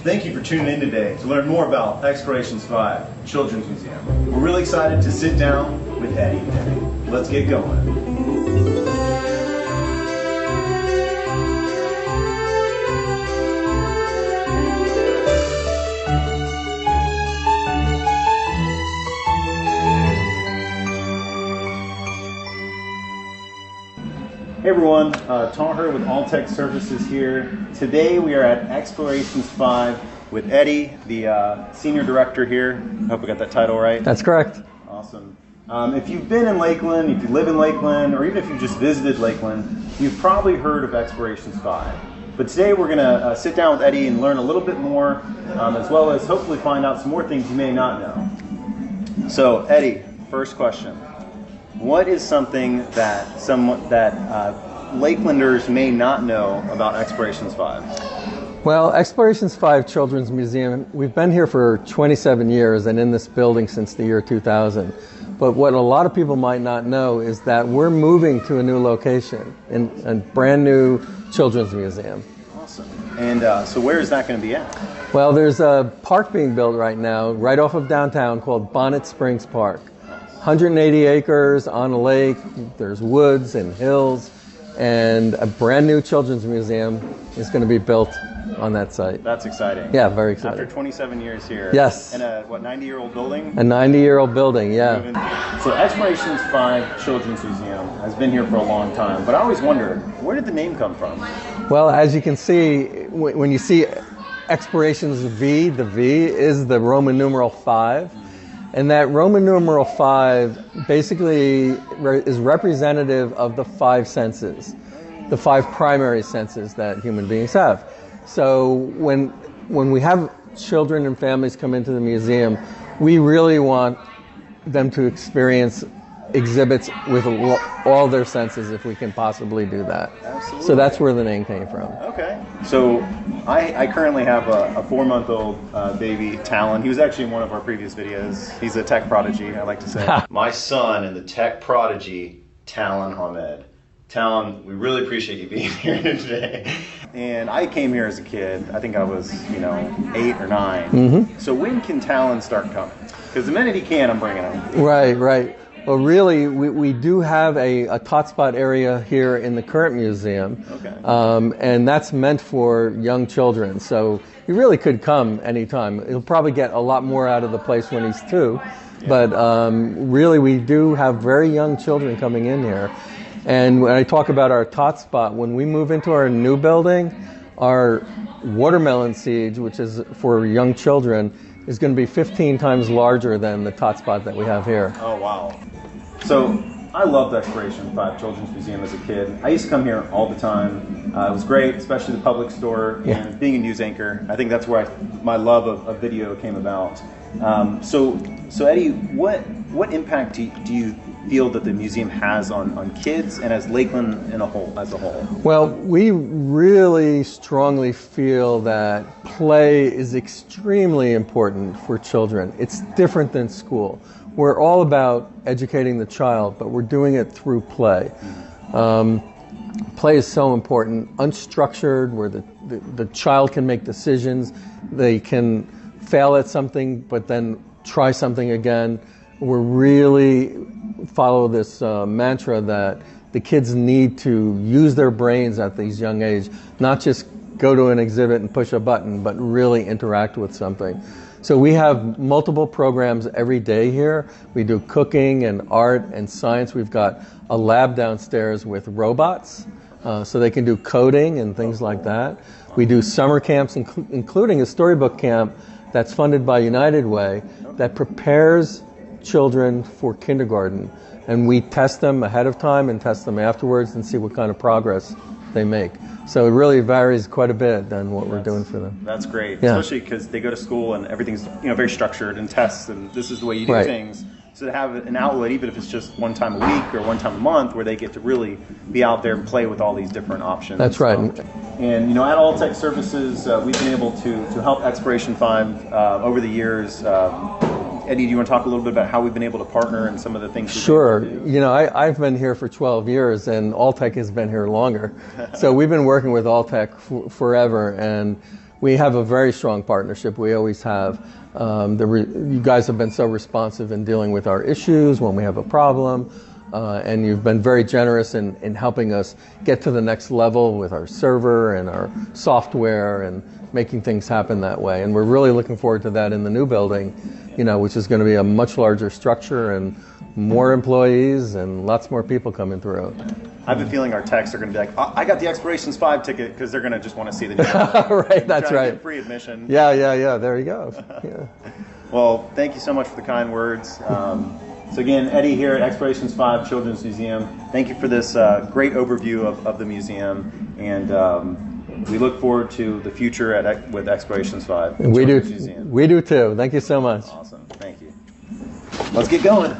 Thank you for tuning in today to learn more about Explorations 5 Children's Museum. We're really excited to sit down with Eddie today. Let's get going. Hey everyone, Tom here with Alltek Services here. Today we are at Explorations 5 with Eddie, the Senior Director here. I hope I got that title right. That's correct. Awesome. If you've been in Lakeland, if you live in Lakeland, or even if you just visited Lakeland, you've probably heard of Explorations 5. But today we're going to sit down with Eddie and learn a little bit more, as well as hopefully find out some more things you may not know. So Eddie, first question. What is something that Lakelanders may not know about Explorations 5? Well, Explorations 5 Children's Museum, we've been here for 27 years and in this building since the year 2000. But what a lot of people might not know is that we're moving to a new location, in a brand new children's museum. Awesome. And so where is that going to be at? Well, there's a park being built right now, right off of downtown, called Bonnet Springs Park. 180 acres on a lake, there's woods and hills, and a brand new children's museum is going to be built on that site. That's exciting. Yeah, very exciting. After 27 years here. Yes. In a, 90-year-old building? A 90-year-old building, yeah. So Explorations 5 Children's Museum has been here for a long time, but I always wondered, where did the name come from? Well, as you can see, when you see Explorations V, the V is the Roman numeral 5. And that Roman numeral 5 basically is representative of the 5 senses, the 5 primary senses that human beings have. So when we have children and families come into the museum, we really want them to experience exhibits with all their senses if we can possibly do that. Absolutely. So that's where the name came from. Okay. So I currently have a 4-month-old baby, Talon. He was actually in one of our previous videos. He's a tech prodigy, I like to say. My son and the tech prodigy, Talon Ahmed. Talon, we really appreciate you being here today. And I came here as a kid. I think I was, 8 or 9. Mm-hmm. So when can Talon start coming? Because the minute he can, I'm bringing him. Right. Well, really, we do have a tot spot area here in the current museum, okay. And that's meant for young children. So he really could come anytime. He'll probably get a lot more out of the place when he's 2, yeah. But really, we do have very young children coming in here. And when I talk about our tot spot, when we move into our new building, our watermelon siege, which is for young children, is going to be 15 times larger than the tot spot that we have here. Oh, wow. So I loved Explorations 5 Children's Museum as a kid. I used to come here all the time. It was great, especially the public store, yeah. And being a news anchor. I think that's where my love of video came about. So Eddie, what impact do you feel that the museum has on kids and as Lakeland as a whole? Well, we really strongly feel that play is extremely important for children. It's different than school. We're all about educating the child, but we're doing it through play. Play is so important. Unstructured, where the child can make decisions. They can fail at something, but then try something again. We're really follow this mantra that the kids need to use their brains at these young age, not just go to an exhibit and push a button, but really interact with something. So we have multiple programs every day here. We do cooking and art and science. We've got a lab downstairs with robots, so they can do coding and things like that. We do summer camps, including a storybook camp that's funded by United Way that prepares children for kindergarten. And we test them ahead of time and test them afterwards and see what kind of progress they make. So it really varies quite a bit than what we're doing for them. That's great, yeah. Especially because they go to school and everything's very structured and tests, and this is the way you do right. things. So to have an outlet, even if it's just one time a week or one time a month, where they get to really be out there and play with all these different options. That's right. And at Alltek Services, we've been able to help Exploration 5 over the years. Eddie, do you want to talk a little bit about how we've been able to partner and some of the things? Sure. I've been here for 12 years, and Alltek has been here longer. So we've been working with Alltek forever, and we have a very strong partnership. We always have. You guys have been so responsive in dealing with our issues when we have a problem, and you've been very generous in helping us get to the next level with our server and our software and making things happen that way. And we're really looking forward to that in the new building, which is going to be a much larger structure and more employees and lots more people coming through. I have a feeling our techs are going to be like, oh, I got the Explorations 5 ticket, because they're going to just want to see the new building. Right, that's right. Free admission. Yeah, there you go. Yeah. Well, thank you so much for the kind words. So again, Eddie here at Explorations 5 Children's Museum. Thank you for this great overview of the museum, and we look forward to the future with Explorations 5. We do too. Thank you so much. Awesome. Thank you. Let's get going.